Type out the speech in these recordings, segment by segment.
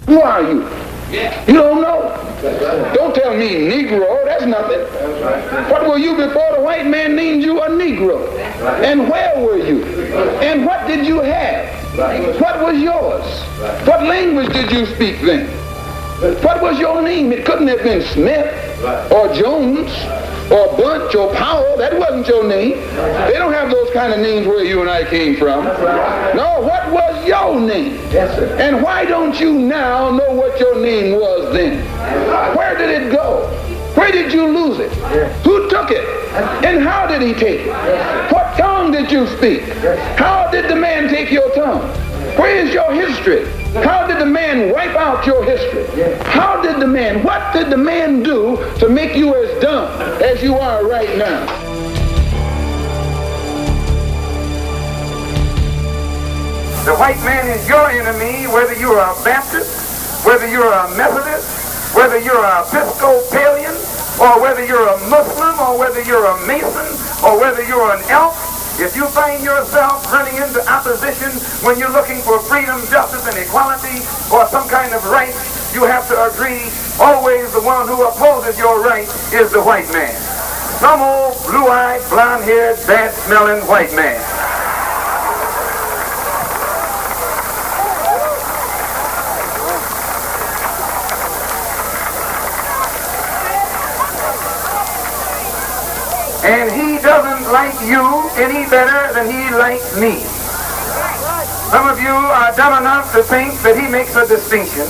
Who are you? You don't know? Don't tell me Negro, that's nothing. What were you before the white man named you a Negro? And where were you? And what did you have? What was yours? What language did you speak then? What was your name? It couldn't have been Smith or Jones or Bunch or Powell. That wasn't your name. They don't have those kind of names where you and I came from. No, what was your name? And why don't you now know what your name was then? Where did it go? Where did you lose it? Who took it? And how did he take it? What tongue did you speak? How did the man take your tongue? Where is your history? How did the man wipe out your history? What did the man do to make you as dumb as you are right now? The white man is your enemy, whether you're a Baptist, whether you're a Methodist, whether you're an Episcopalian, or whether you're a Muslim, or whether you're a Mason, or whether you're an elk. If you find yourself running into opposition when you're looking for freedom, justice, and equality, or some kind of right, you have to agree, always the one who opposes your right is the white man. Some old blue-eyed, blonde-haired, bad-smelling white man. And he doesn't like you any better than he likes me. Some of you are dumb enough to think that he makes a distinction,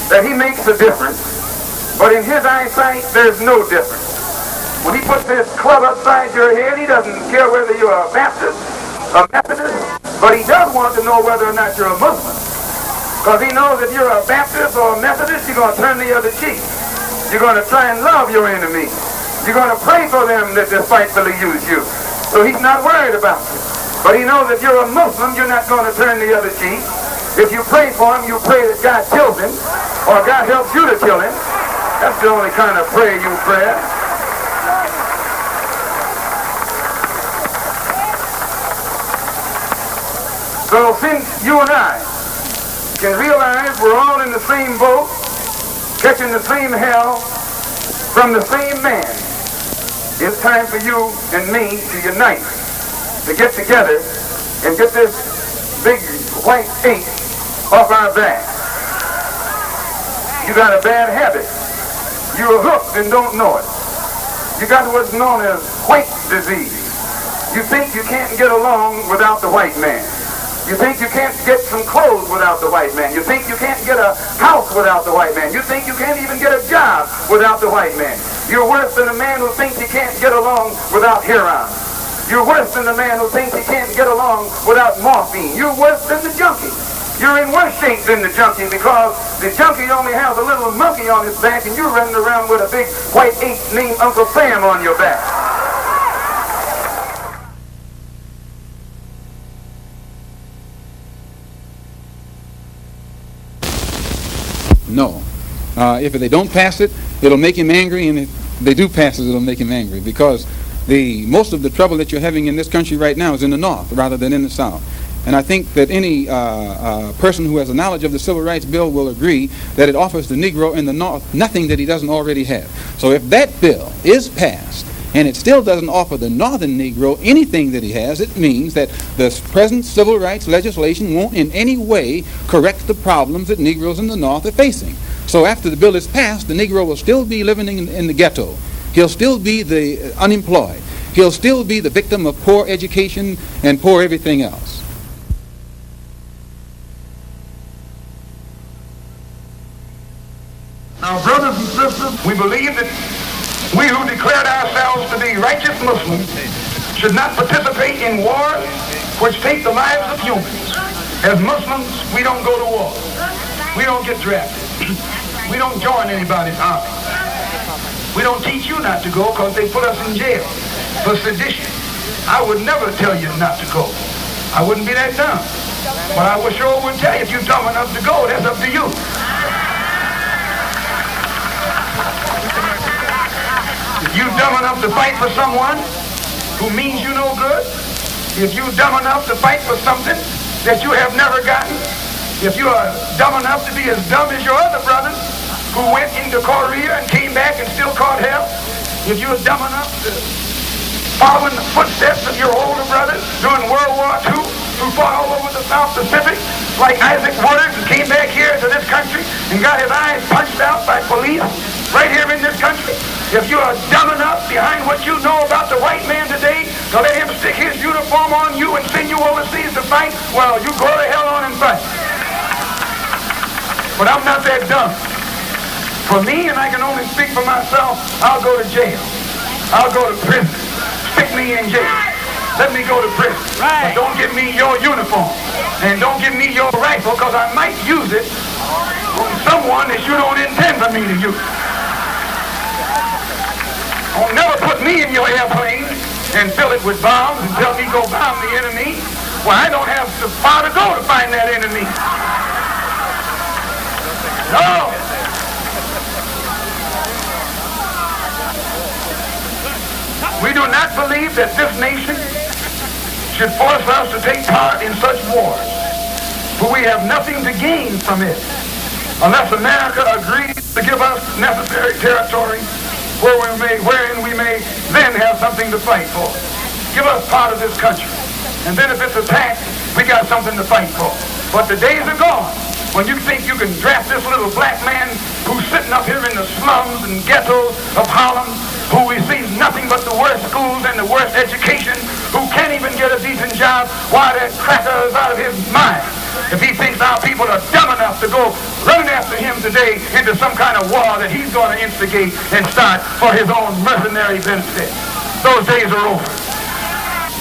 that he makes a difference, but in his eyesight, there's no difference. When he puts his club upside your head, he doesn't care whether you're a Baptist, a Methodist, but he does want to know whether or not you're a Muslim. Because he knows if you're a Baptist or a Methodist, you're going to turn the other cheek. You're going to try and love your enemies. You're going to pray for them that despitefully use you. So he's not worried about you. But he knows if you're a Muslim, you're not going to turn the other cheek. If you pray for him, you pray that God kills him, or God helps you to kill him. That's the only kind of prayer you pray. So since you and I can realize we're all in the same boat, catching the same hell from the same man, it's time for you and me to unite, to get together and get this big white ink off our back. You got a bad habit. You're hooked and don't know it. You got what's known as white disease. You think you can't get along without the white man. You think you can't get some clothes without the white man. You think you can't get a house without the white man. You think you can't even get a job without the white man. You're worse than a man who thinks he can't get along without heroin. You're worse than the man who thinks he can't get along without morphine. You're worse than the junkie. You're in worse shape than the junkie because the junkie only has a little monkey on his back and you're running around with a big white ape named Uncle Sam on your back. No. If they don't pass it, it'll make him angry, and if they do pass it, it'll make him angry because most of the trouble that you're having in this country right now is in the North rather than in the South. And I think that any person who has a knowledge of the Civil Rights Bill will agree that it offers the Negro in the North nothing that he doesn't already have. So if that bill is passed and it still doesn't offer the Northern Negro anything that he has, it means that the present civil rights legislation won't in any way correct the problems that Negroes in the North are facing. So after the bill is passed, the Negro will still be living in the ghetto. He'll still be the unemployed. He'll still be the victim of poor education and poor everything else. Now, brothers and sisters, we believe that we who declared ourselves to be righteous Muslims should not participate in wars which take the lives of humans. As Muslims, we don't go to war. We don't get drafted. We don't join anybody's army. We don't teach you not to go because they put us in jail for sedition. I would never tell you not to go. I wouldn't be that dumb. But I sure would tell you if you're dumb enough to go, that's up to you. If you're dumb enough to fight for someone who means you no good, if you're dumb enough to fight for something that you have never gotten, If you are dumb enough to be as dumb as your other brothers who went into Korea and came back and still caught hell, if you are dumb enough to follow in the footsteps of your older brothers during World War II who fought all over the South Pacific like Isaac Woodard and came back here to this country and got his eyes punched out by police right here in this country, if you are dumb enough behind what you know about the white man today to let him stick his uniform on you and send you overseas to fight, well, you go to hell on and fight. But I'm not that dumb. For me, and I can only speak for myself, I'll go to jail. I'll go to prison. Stick me in jail. Let me go to prison. Right. But don't give me your uniform. And don't give me your rifle, because I might use it on someone that you don't intend for me to use. Don't never put me in your airplane and fill it with bombs and tell me go bomb the enemy. Well, I don't have the far to go to find that enemy. No. We do not believe that this nation should force us to take part in such wars, for we have nothing to gain from it unless America agrees to give us necessary territory wherein we may then have something to fight for. Give us part of this country, and then if it's attacked, we got something to fight for. But the days are gone when you think you can draft this little black man who's sitting up here in the slums and ghettos of Harlem, who receives nothing but the worst schools and the worst education, who can't even get a decent job, while that cracker is out of his mind. If he thinks our people are dumb enough to go running after him today into some kind of war that he's going to instigate and start for his own mercenary benefit. Those days are over.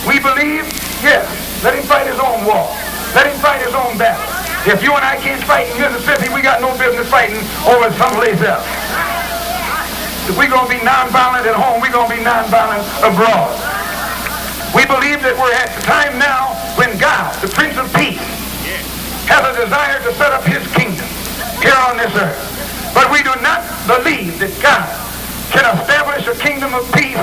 We believe, yes, let him fight his own war. Let him fight his own battle. If you and I can't fight in Mississippi, we got no business fighting over someplace else. If we're going to be nonviolent at home, we're going to be nonviolent abroad. We believe that we're at the time now when God, the Prince of Peace, has a desire to set up his kingdom here on this earth. But we do not believe that God can establish a kingdom of peace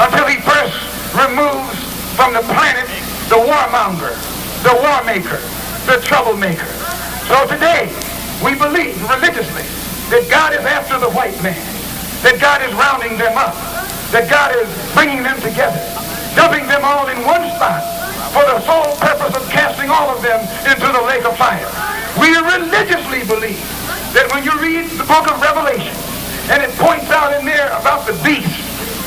until he first removes from the planet the warmonger, the war maker, the troublemaker. So today, we believe religiously that God is after the white man, that God is rounding them up, that God is bringing them together, dumping them all in one spot for the sole purpose of casting all of them into the lake of fire. We religiously believe that when you read the book of Revelation, and it points out in there about the beast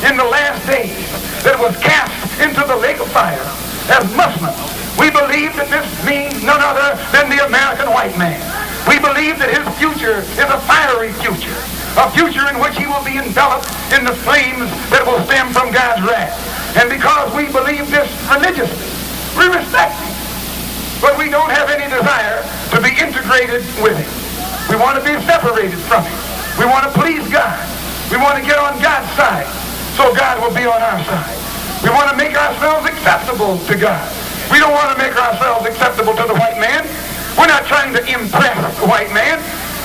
in the last days that was cast into the lake of fire as Muslims, we believe that this means none other than the American white man. We believe that his future is a fiery future, a future in which he will be enveloped in the flames that will stem from God's wrath. And because we believe this religiously, we respect him, but we don't have any desire to be integrated with him. We want to be separated from him. We want to please God. We want to get on God's side, so God will be on our side. We want to make ourselves acceptable to God. We don't want to make ourselves acceptable to the white man. We're not trying to impress the white man.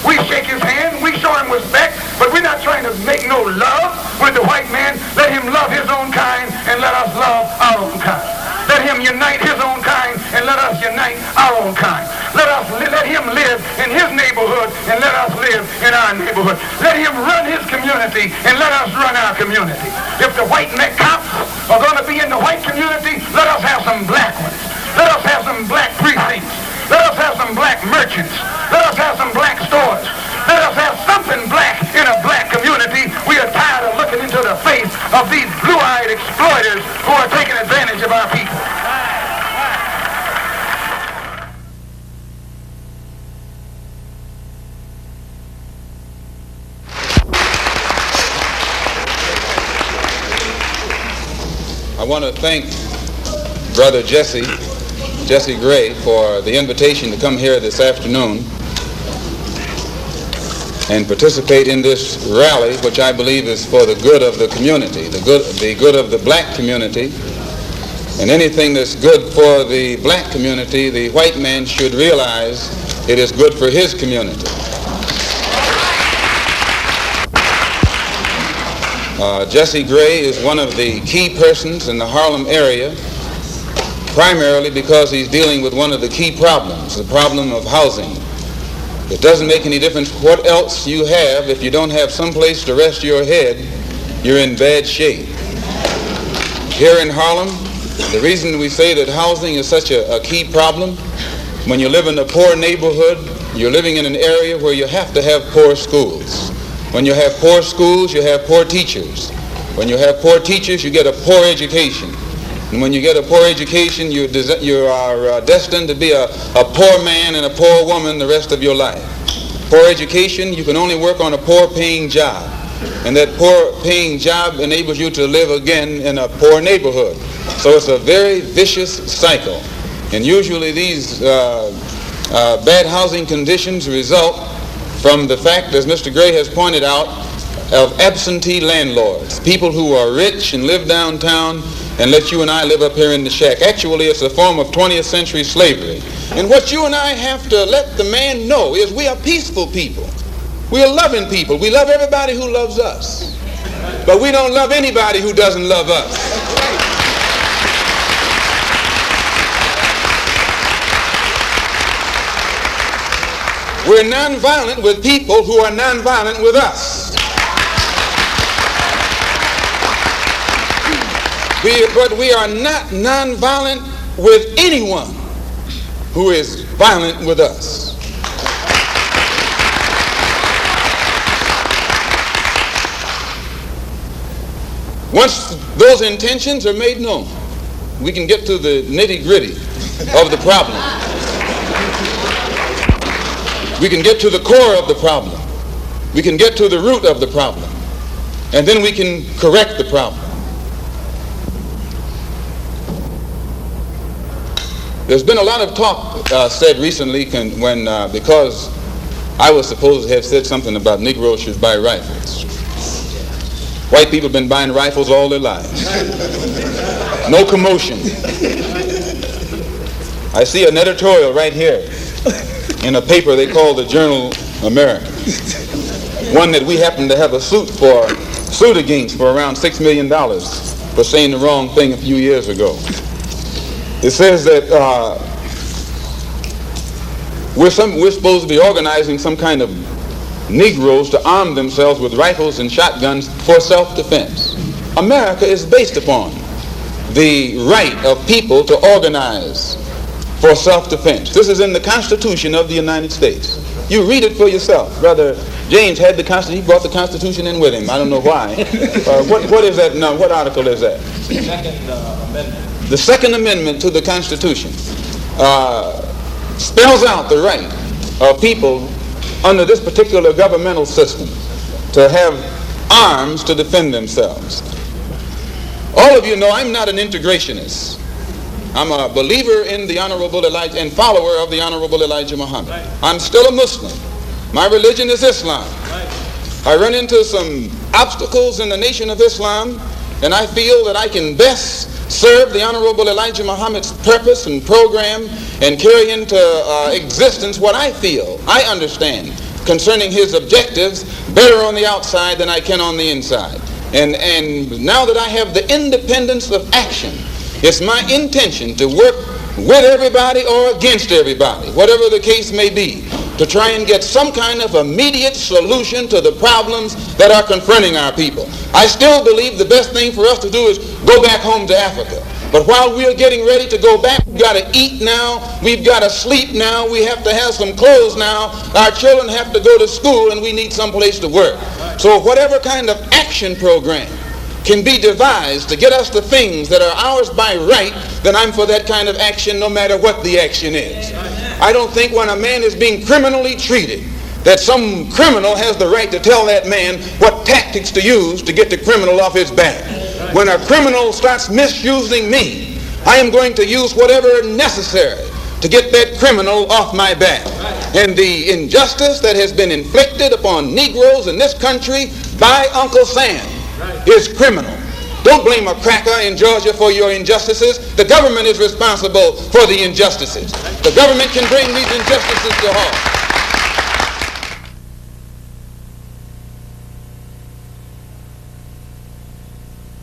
We shake his hand, we show him respect, but we're not trying to make no love with the white man. Let him love his own kind and let us love our own kind. Let him unite his own kind and let us unite our own kind. Let him live in his neighborhood and let us live in our neighborhood. Let him run his community and let us run our community. If the white cops are going to be in the white community, let us have some black ones. Let us have some black precincts. Let us have some black merchants. Let us have some black stores. Let us have something black in a black community. We are tired of looking into the face of these blue-eyed exploiters who are taking advantage of our people. I want to thank Brother Jesse Gray for the invitation to come here this afternoon and participate in this rally, which I believe is for the good of the community, the good of the black community. And anything that's good for the black community, the white man should realize it is good for his community. Jesse Gray is one of the key persons in the Harlem area primarily because he's dealing with one of the key problems, the problem of housing. It doesn't make any difference what else you have. If you don't have some place to rest your head, you're in bad shape. Here in Harlem, the reason we say that housing is such a key problem, when you live in a poor neighborhood, you're living in an area where you have to have poor schools. When you have poor schools, you have poor teachers. When you have poor teachers, you get a poor education. And when you get a poor education, you are destined to be a poor man and a poor woman the rest of your life. Poor education, you can only work on a poor-paying job. And that poor-paying job enables you to live again in a poor neighborhood. So it's a very vicious cycle. And usually these bad housing conditions result from the fact, as Mr. Gray has pointed out, of absentee landlords, people who are rich and live downtown and let you and I live up here in the shack. Actually, it's a form of 20th century slavery. And what you and I have to let the man know is we are peaceful people. We are loving people. We love everybody who loves us. But we don't love anybody who doesn't love us. We're nonviolent with people who are nonviolent with us. But we are not nonviolent with anyone who is violent with us. Once those intentions are made known, we can get to the nitty-gritty of the problem. We can get to the core of the problem. We can get to the root of the problem. And then we can correct the problem. There's been a lot of talk said recently because I was supposed to have said something about Negroes should buy rifles. White people have been buying rifles all their lives. No commotion. I see an editorial right here in a paper they call the Journal American. One that we happen to have a suit against for around $6 million for saying the wrong thing a few years ago. It says that we're supposed to be organizing some kind of Negroes to arm themselves with rifles and shotguns for self-defense. America is based upon the right of people to organize for self-defense. This is in the Constitution of the United States. You read it for yourself. Brother James had the Constitution. He brought the Constitution in with him. I don't know why. What is that now? What article is that? Second Amendment. The Second Amendment to the Constitution spells out the right of people under this particular governmental system to have arms to defend themselves. All of you know I'm not an integrationist. I'm a believer in the Honorable Elijah and follower of the Honorable Elijah Muhammad. Right. I'm still a Muslim. My religion is Islam. Right. I run into some obstacles in the Nation of Islam, and I feel that I can best serve the Honorable Elijah Muhammad's purpose and program and carry into existence what I feel, I understand, concerning his objectives better on the outside than I can on the inside. And now that I have the independence of action, it's my intention to work with everybody or against everybody, whatever the case may be, to try and get some kind of immediate solution to the problems that are confronting our people. I still believe the best thing for us to do is go back home to Africa. But while we're getting ready to go back, we've got to eat now, we've got to sleep now, we have to have some clothes now, our children have to go to school, and we need some place to work. So whatever kind of action program can be devised to get us the things that are ours by right, then I'm for that kind of action no matter what the action is. I don't think when a man is being criminally treated that some criminal has the right to tell that man what tactics to use to get the criminal off his back. When a criminal starts misusing me, I am going to use whatever necessary to get that criminal off my back. And the injustice that has been inflicted upon Negroes in this country by Uncle Sam is criminal. Don't blame a cracker in Georgia for your injustices. The government is responsible for the injustices. The government can bring these injustices to halt.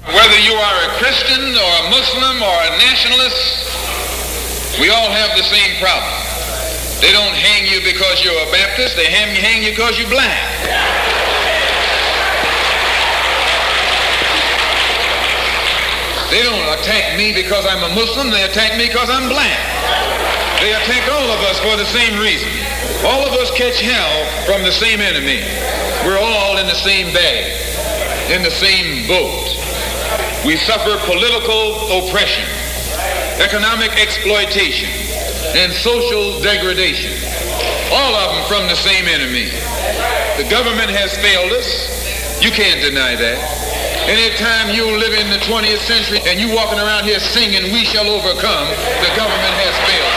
Whether you are a Christian or a Muslim or a nationalist We all have the same problem. They don't hang you because you're a Baptist. They hang you because you're black. They don't attack me because I'm a Muslim. They attack me because I'm black. They attack all of us for the same reason. All of us catch hell from the same enemy. We're all in the same bag, in the same boat. We suffer political oppression, economic exploitation, and social degradation. All of them from the same enemy. The government has failed us. You can't deny that. Anytime you live in the 20th century and you walking around here singing, "We shall overcome," the government has failed.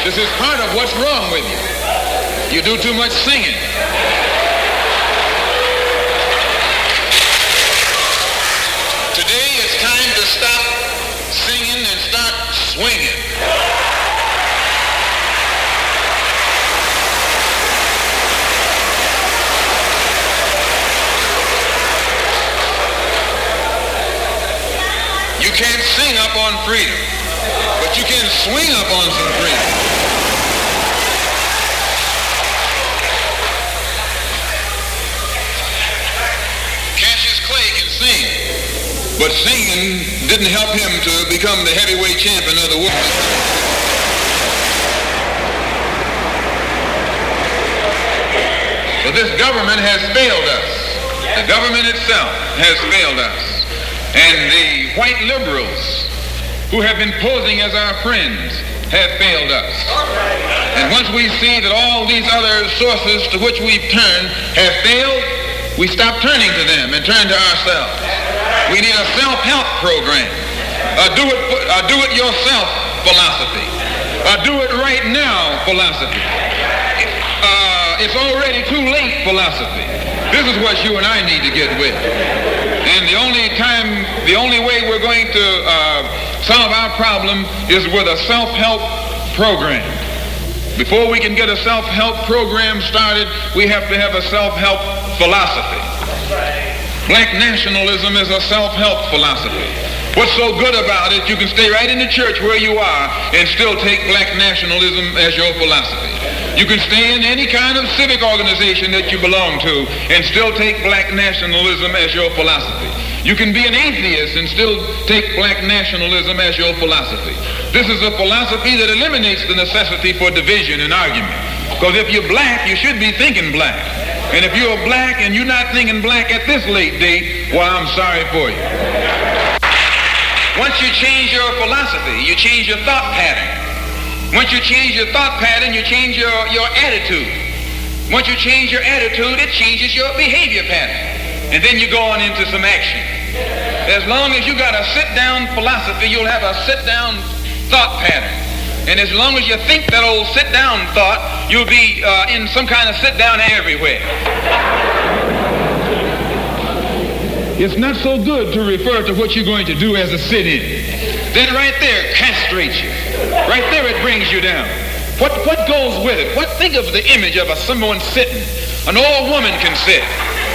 This is part of what's wrong with you. You do too much singing. Today it's time to stop singing and start swinging. You can't sing up on freedom, but you can swing up on some freedom. But singing didn't help him to become the heavyweight champion of the world. So this government has failed us. The government itself has failed us. And the white liberals who have been posing as our friends have failed us. And once we see that all these other sources to which we've turned have failed, we stop turning to them and turn to ourselves. We need a self-help program, a do-it-yourself philosophy, a do-it-right-now philosophy. It's already too late philosophy. This is what you and I need to get with. And the only way we're going to solve our problem is with a self-help program. Before we can get a self-help program started, we have to have a self-help philosophy. Black nationalism is a self-help philosophy. What's so good about it, you can stay right in the church where you are and still take black nationalism as your philosophy. You can stay in any kind of civic organization that you belong to and still take black nationalism as your philosophy. You can be an atheist and still take black nationalism as your philosophy. This is a philosophy that eliminates the necessity for division and argument. Because if you're black, you should be thinking black. And if you're black and you're not thinking black at this late date, well, I'm sorry for you. Once you change your philosophy, you change your thought pattern. Once you change your thought pattern, you change your attitude. Once you change your attitude, it changes your behavior pattern. And then you go on into some action. As long as you got a sit-down philosophy, you'll have a sit-down thought pattern. And as long as you think that old sit-down thought, you'll be in some kind of sit-down everywhere. It's not so good to refer to what you're going to do as a sit-in. That right there castrates you. Right there it brings you down. What goes with it? Think of the image of someone sitting. An old woman can sit.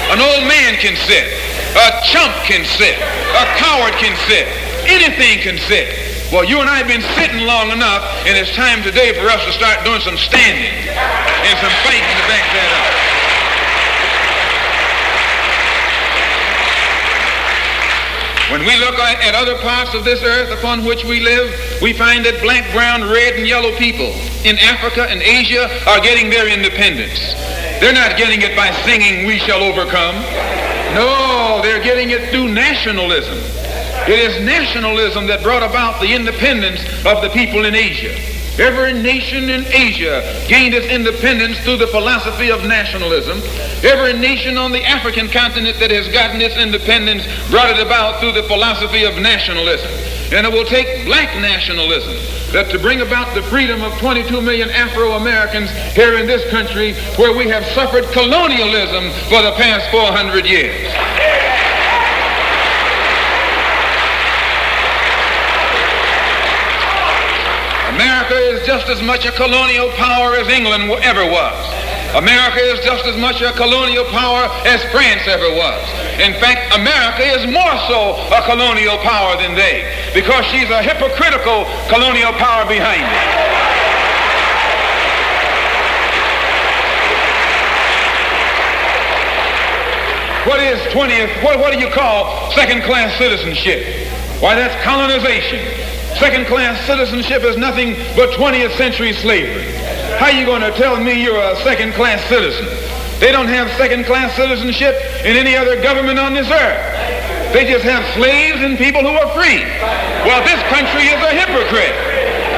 An old man can sit. A chump can sit. A coward can sit. Anything can sit. Well, you and I have been sitting long enough, and it's time today for us to start doing some standing and some fighting to back that up. When we look at other parts of this earth upon which we live, we find that black, brown, red, and yellow people in Africa and Asia are getting their independence. They're not getting it by singing, "We shall overcome." No, they're getting it through nationalism. It is nationalism that brought about the independence of the people in Asia. Every nation in Asia gained its independence through the philosophy of nationalism. Every nation on the African continent that has gotten its independence brought it about through the philosophy of nationalism. And it will take black nationalism that to bring about the freedom of 22 million Afro-Americans here in this country where we have suffered colonialism for the past 400 years. America is just as much a colonial power as England ever was. America is just as much a colonial power as France ever was. In fact, America is more so a colonial power than they, because she's a hypocritical colonial power behind it. What do you call second-class citizenship? Why, that's colonization. Second-class citizenship is nothing but 20th century slavery. How are you going to tell me you're a second-class citizen? They don't have second-class citizenship in any other government on this earth. They just have slaves and people who are free. Well, this country is a hypocrite.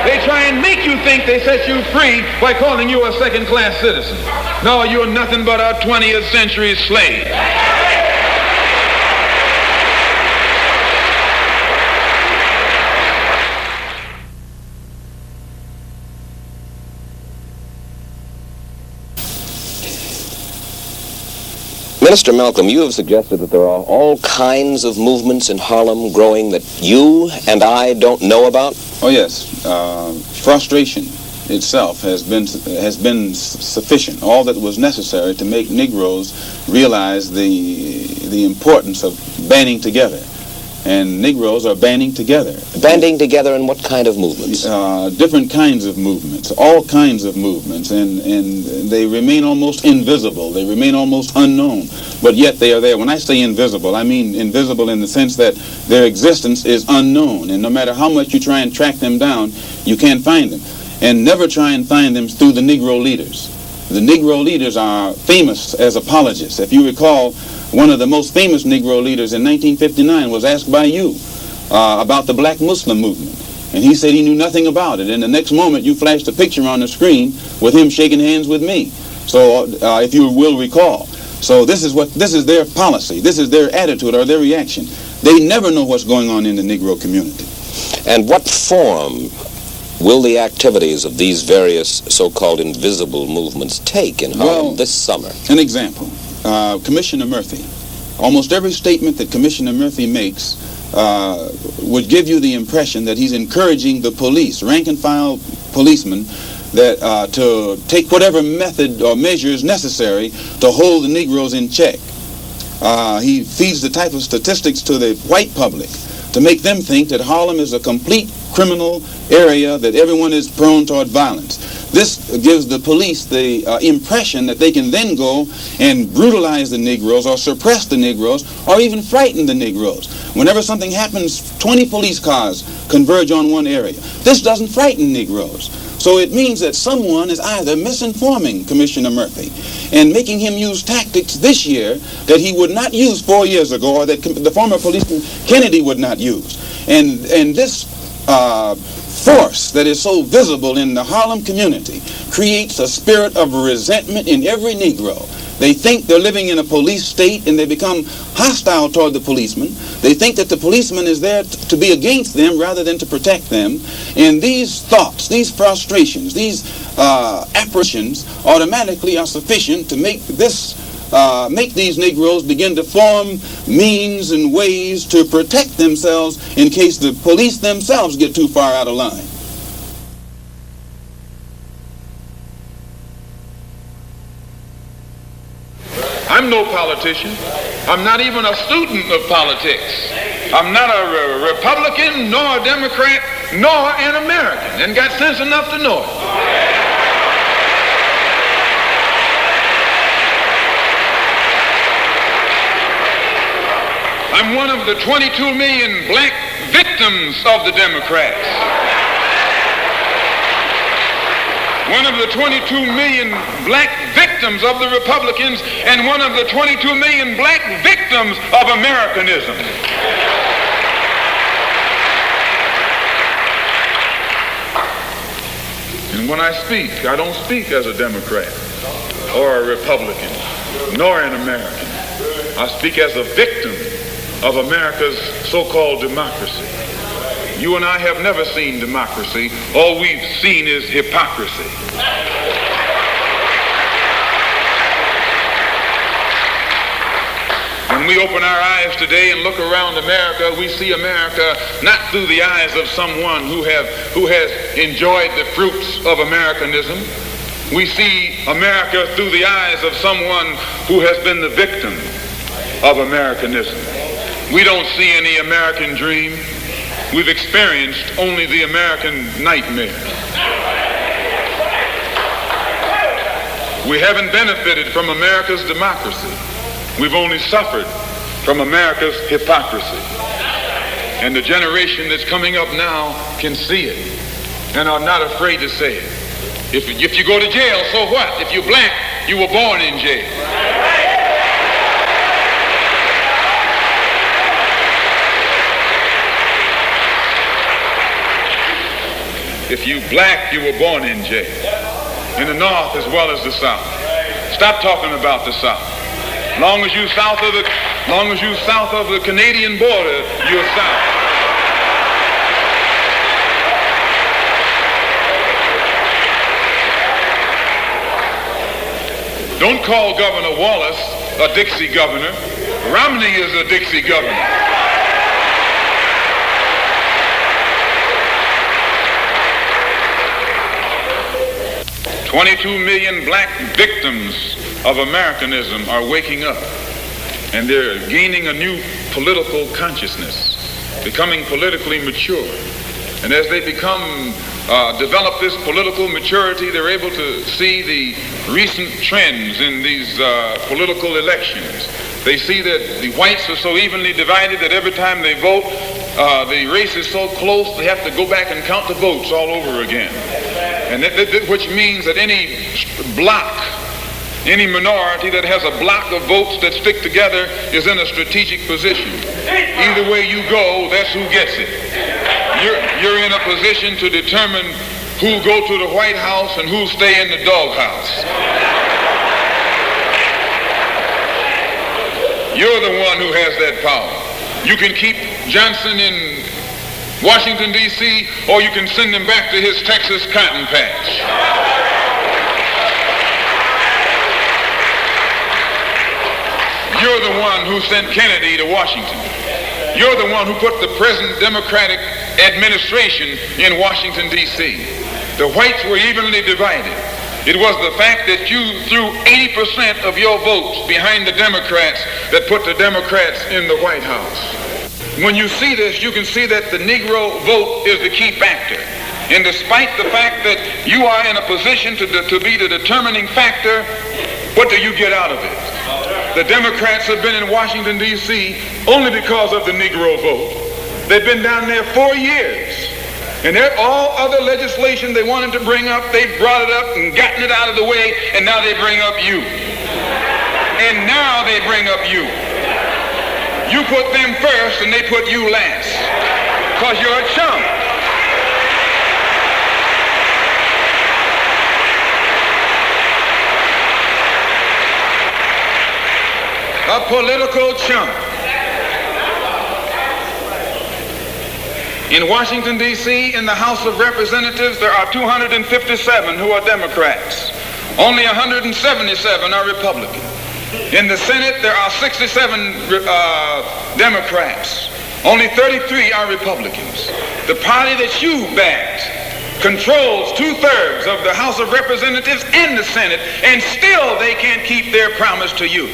They try and make you think they set you free by calling you a second-class citizen. No, you're nothing but a 20th century slave. Minister Malcolm, you have suggested that there are all kinds of movements in Harlem growing that you and I don't know about? Oh, yes. Frustration itself has been sufficient, all that was necessary to make Negroes realize the importance of banding together. And Negroes are banding together. Banding together in what kind of movements? Different kinds of movements, all kinds of movements, and they remain almost invisible. They remain almost unknown, but yet they are there. When I say invisible, I mean invisible in the sense that their existence is unknown, and no matter how much you try and track them down, you can't find them. And never try and find them through the Negro leaders. The Negro leaders are famous as apologists. If you recall, one of the most famous Negro leaders in 1959 was asked by you about the black Muslim movement. And he said he knew nothing about it. And the next moment you flashed a picture on the screen with him shaking hands with me. So if you will recall. So this is their policy. This is their attitude or their reaction. They never know what's going on in the Negro community. And what form will the activities of these various so-called invisible movements take in Harlem this summer? An example. Commissioner Murphy. Almost every statement that Commissioner Murphy makes would give you the impression that he's encouraging the police, rank-and-file policemen, that to take whatever method or measures necessary to hold the Negroes in check. He feeds the type of statistics to the white public to make them think that Harlem is a complete criminal area, that everyone is prone toward violence. This gives the police the impression that they can then go and brutalize the Negroes or suppress the Negroes or even frighten the Negroes. Whenever something happens, 20 police cars converge on one area. This doesn't frighten Negroes. So it means that someone is either misinforming Commissioner Murphy and making him use tactics this year that he would not use 4 years ago, or that the former policeman Kennedy would not use. And this force that is so visible in the Harlem community creates a spirit of resentment in every Negro. They think they're living in a police state and they become hostile toward the policeman. They think that the policeman is there to be against them rather than to protect them. And these thoughts, these frustrations, these apparitions automatically are sufficient to make these Negroes begin to form means and ways to protect themselves in case the police themselves get too far out of line. I'm no politician. I'm not even a student of politics. I'm not a Republican, nor a Democrat, nor an American, and got sense enough to know it. I'm one of the 22 million black victims of the Democrats. One of the 22 million black victims of the Republicans, and one of the 22 million black victims of Americanism. And when I speak, I don't speak as a Democrat or a Republican, nor an American. I speak as a victim of America's so-called democracy. You and I have never seen democracy. All we've seen is hypocrisy. When we open our eyes today and look around America, we see America not through the eyes of someone who has enjoyed the fruits of Americanism, We see America through the eyes of someone who has been the victim of Americanism. We don't see any American dream. We've experienced only the American nightmare. We haven't benefited from America's democracy. We've only suffered from America's hypocrisy. And the generation that's coming up now can see it and are not afraid to say it. If you go to jail, so what? If you're black, you were born in jail. If you black, you were born in jail. In the North as well as the South. Stop talking about the South. Long as you south of the Canadian border, you're South. Don't call Governor Wallace a Dixie governor. Romney is a Dixie governor. 22 million black victims of Americanism are waking up, and they're gaining a new political consciousness, becoming politically mature. And as they develop this political maturity, they're able to see the recent trends in these political elections. They see that the whites are so evenly divided that every time they vote, the race is so close, they have to go back and count the votes all over again. And which means that any block, any minority that has a block of votes that stick together is in a strategic position. Either way you go, that's who gets it. You're in a position to determine who go to the White House and who stay in the doghouse. You're the one who has that power. You can keep Johnson in Washington, D.C., or you can send him back to his Texas cotton patch. You're the one who sent Kennedy to Washington. You're the one who put the present Democratic administration in Washington, D.C. The whites were evenly divided. It was the fact that you threw 80% of your votes behind the Democrats that put the Democrats in the White House. When you see this, you can see that the Negro vote is the key factor. And despite the fact that you are in a position to be the determining factor, what do you get out of it? The Democrats have been in Washington, D.C. only because of the Negro vote. They've been down there 4 years. And all other legislation they wanted to bring up, they brought it up and gotten it out of the way, and now they bring up you. And now they bring up you. You put them first and they put you last. Because you're a chump. A political chump. In Washington, D.C., in the House of Representatives, there are 257 who are Democrats. Only 177 are Republican. In the Senate, there are 67 Democrats. Only 33 are Republicans. The party that you backed controls 2/3 of the House of Representatives and the Senate, and still they can't keep their promise to you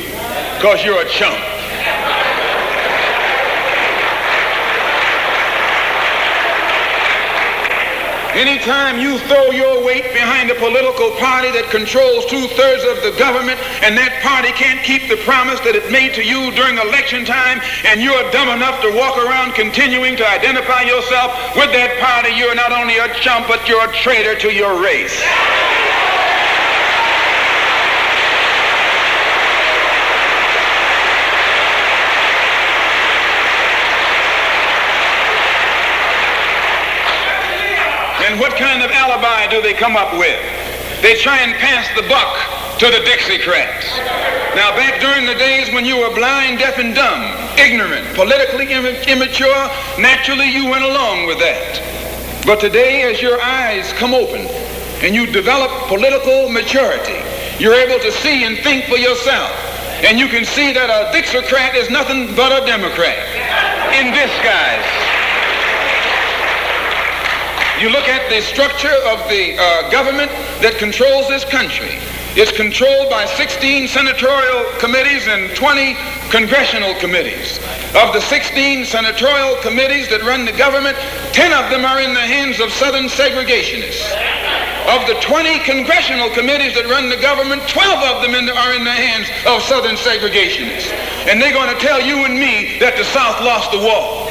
because you're a chump. Anytime you throw your weight behind a political party that controls 2/3 of the government, and that party can't keep the promise that it made to you during election time, and you're dumb enough to walk around continuing to identify yourself with that party, you're not only a chump, but you're a traitor to your race. And what kind of alibi do they come up with? They try and pass the buck to the Dixiecrats. Now, back during the days when you were blind, deaf, and dumb, ignorant, politically immature, naturally you went along with that. But today, as your eyes come open and you develop political maturity, you're able to see and think for yourself. And you can see that a Dixiecrat is nothing but a Democrat in disguise. You look at the structure of the government that controls this country. It's controlled by 16 senatorial committees and 20 congressional committees. Of the 16 senatorial committees that run the government, 10 of them are in the hands of Southern segregationists. Of the 20 congressional committees that run the government, 12 of them are in the hands of Southern segregationists. And they're going to tell you and me that the South lost the war.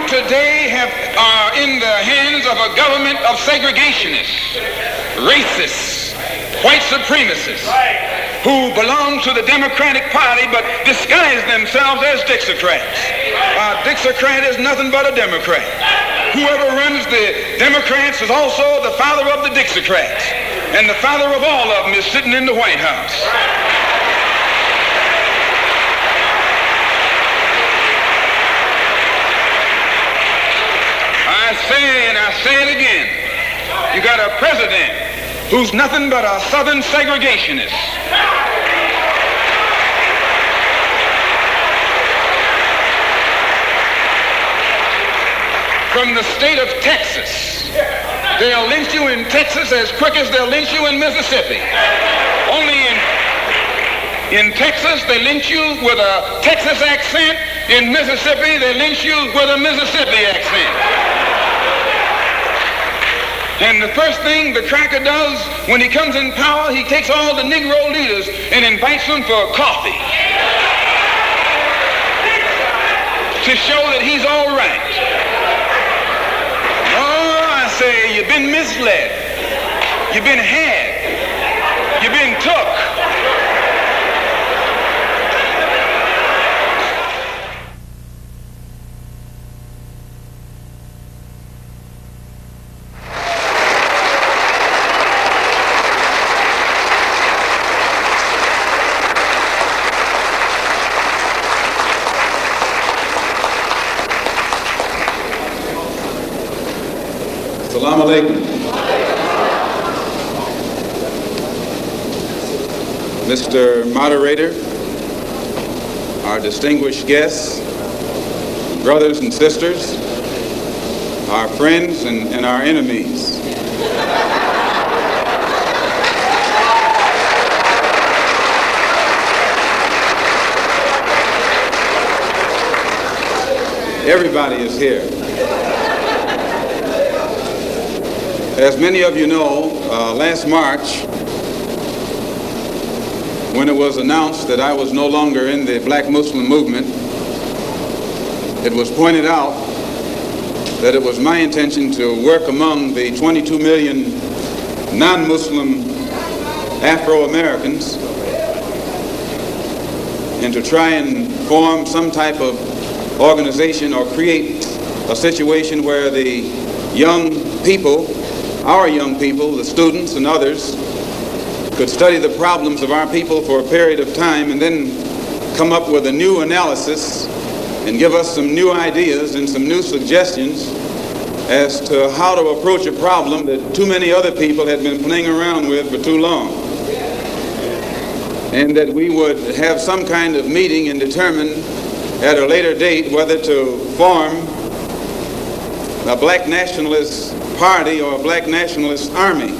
Today are in the hands of a government of segregationists, racists, white supremacists, who belong to the Democratic Party but disguise themselves as Dixiecrats. Dixiecrat is nothing but a Democrat. Whoever runs the Democrats is also the father of the Dixiecrats, and the father of all of them is sitting in the White House. I say it again. You got a president who's nothing but a Southern segregationist. From the state of Texas. They'll lynch you in Texas as quick as they'll lynch you in Mississippi. Only in Texas, they lynch you with a Texas accent. In Mississippi, they lynch you with a Mississippi accent. And the first thing the cracker does when he comes in power, he takes all the Negro leaders and invites them for coffee to show that he's all right. Oh, I say, you've been misled. You've been had. You've been took. Assalamu alaikum. Mr. Moderator, our distinguished guests, brothers and sisters, our friends and our enemies. Everybody is here. As many of you know, last March, when it was announced that I was no longer in the Black Muslim movement, it was pointed out that it was my intention to work among the 22 million non-Muslim Afro-Americans and to try and form some type of organization or create a situation where the young people, our young people, the students and others, could study the problems of our people for a period of time and then come up with a new analysis and give us some new ideas and some new suggestions as to how to approach a problem that too many other people had been playing around with for too long. And that we would have some kind of meeting and determine at a later date whether to form a black nationalist party or a black nationalist army.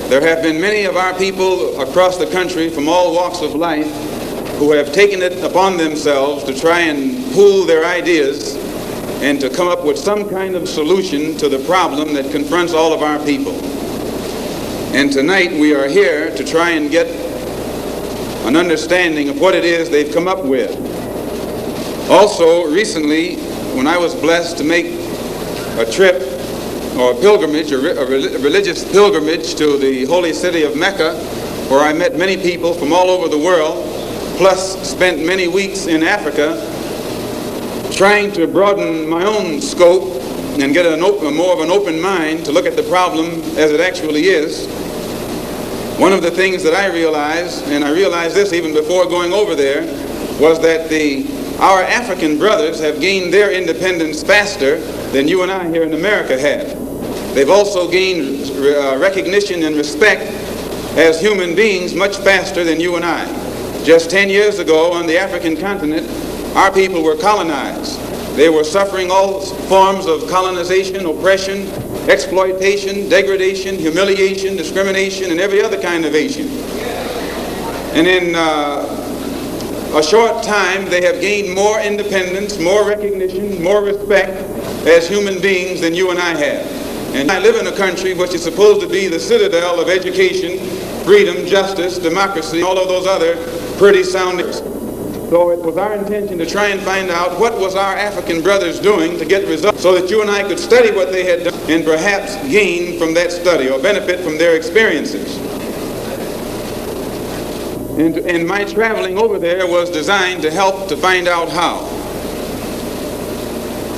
There have been many of our people across the country from all walks of life who have taken it upon themselves to try and pool their ideas and to come up with some kind of solution to the problem that confronts all of our people. And tonight we are here to try and get an understanding of what it is they've come up with. Also, recently, when I was blessed to make a trip or a pilgrimage, a religious pilgrimage to the holy city of Mecca, where I met many people from all over the world, plus spent many weeks in Africa, trying to broaden my own scope and get more of an open mind to look at the problem as it actually is. One of the things that I realized, and I realized this even before going over there, was that the our African brothers have gained their independence faster than you and I here in America have. They've also gained recognition and respect as human beings much faster than you and I. Just 10 years ago on the African continent, our people were colonized. They were suffering all forms of colonization, oppression, exploitation, degradation, humiliation, discrimination, and every other kind of Asian. And in a short time, they have gained more independence, more recognition, more respect as human beings than you and I have. And I live in a country which is supposed to be the citadel of education, freedom, justice, democracy, all of those other pretty soundings. So it was our intention to try and find out what was our African brothers doing to get results so that you and I could study what they had done and perhaps gain from that study or benefit from their experiences. And my traveling over there was designed to help to find out how.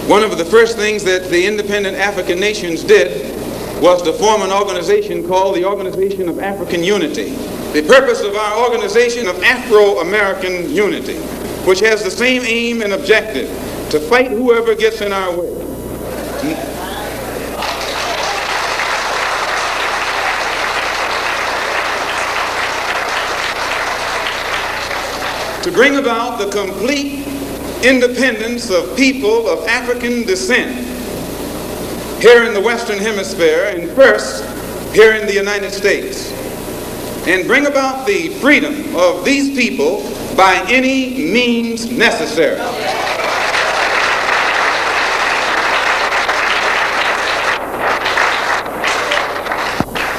One of the first things that the independent African nations did was to form an organization called the Organization of African Unity. The purpose of our organization of Afro-American Unity, which has the same aim and objective, to fight whoever gets in our way. To bring about the complete independence of people of African descent here in the Western Hemisphere, and first here in the United States, and bring about the freedom of these people by any means necessary.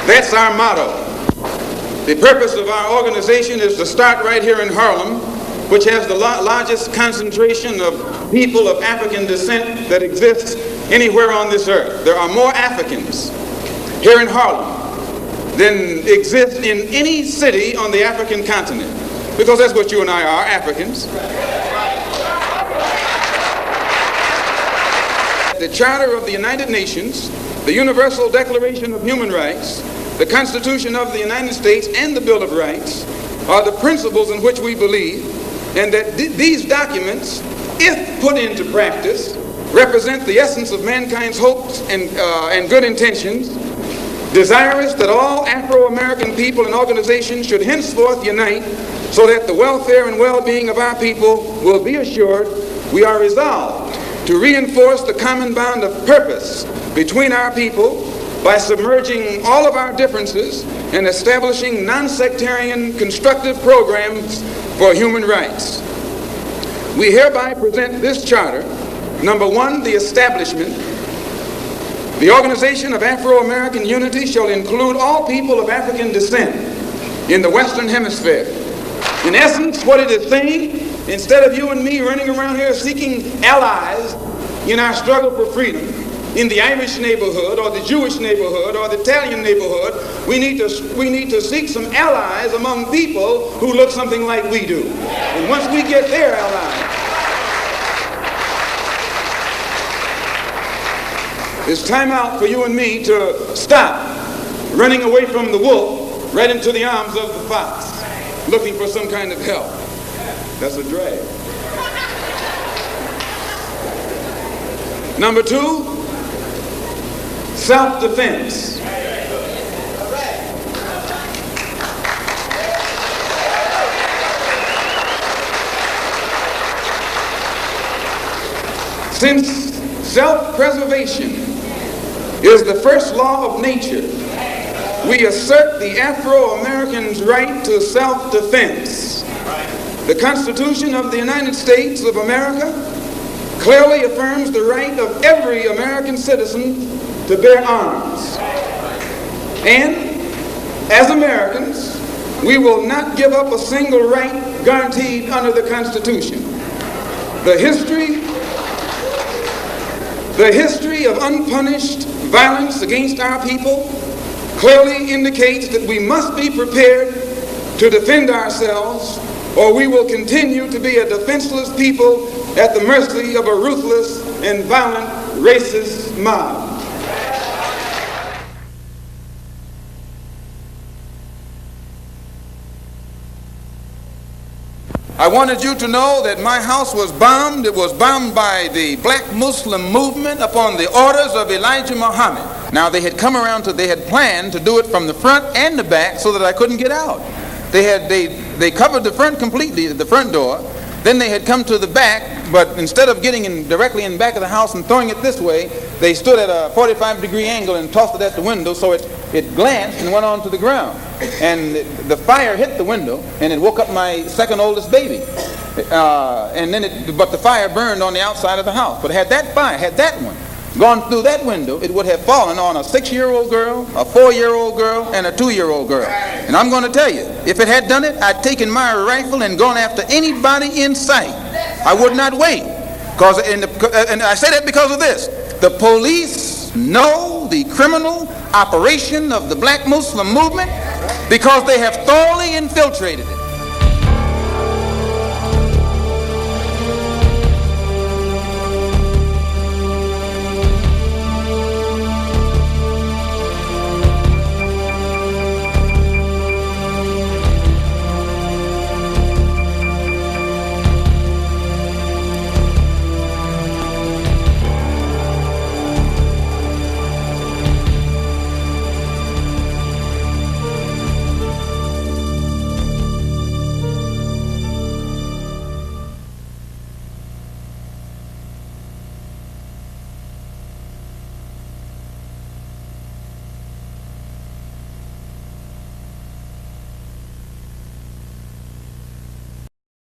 That's our motto. The purpose of our organization is to start right here in Harlem, which has the largest concentration of people of African descent that exists anywhere on this earth. There are more Africans here in Harlem than exist in any city on the African continent, because that's what you and I are, Africans. The Charter of the United Nations, the Universal Declaration of Human Rights, the Constitution of the United States, and the Bill of Rights are the principles in which we believe, and that these documents, if put into practice, represent the essence of mankind's hopes and good intentions, desirous that all Afro-American people and organizations should henceforth unite so that the welfare and well-being of our people will be assured. We are resolved to reinforce the common bond of purpose between our people by submerging all of our differences and establishing non-sectarian constructive programs for human rights. We hereby present this charter. Number one, the establishment. The Organization of Afro-American Unity shall include all people of African descent in the Western Hemisphere. In essence, what it is saying, instead of you and me running around here seeking allies in our struggle for freedom, in the Irish neighborhood or the Jewish neighborhood or the Italian neighborhood, we need to seek some allies among people who look something like we do. And once we get their allies, it's time out for you and me to stop running away from the wolf right into the arms of the fox, looking for some kind of help. That's a drag. Number two, self-defense. Since self-preservation is the first law of nature, we assert the Afro-American's right to self-defense. The Constitution of the United States of America clearly affirms the right of every American citizen to bear arms. And as Americans, we will not give up a single right guaranteed under the Constitution. The history of unpunished violence against our people clearly indicates that we must be prepared to defend ourselves, or we will continue to be a defenseless people at the mercy of a ruthless and violent racist mob. I wanted you to know that my house was bombed. It was bombed by the black Muslim movement upon the orders of Elijah Muhammad. Now they had come around they had planned to do it from the front and the back so that I couldn't get out. They covered the front completely, the front door. Then they had come to the back, but instead of getting directly in the back of the house and throwing it this way, they stood at a 45-degree angle and tossed it at the window, so it glanced and went onto the ground. And the fire hit the window, and it woke up my second oldest baby. But the fire burned on the outside of the house. But had that one gone through that window, it would have fallen on a 6-year-old girl, a 4-year-old girl, and a 2-year-old girl. And I'm going to tell you, if it had done it, I'd taken my rifle and gone after anybody in sight. I would not wait. And I say that because of this. The police know the criminal operation of the black Muslim movement because they have thoroughly infiltrated it.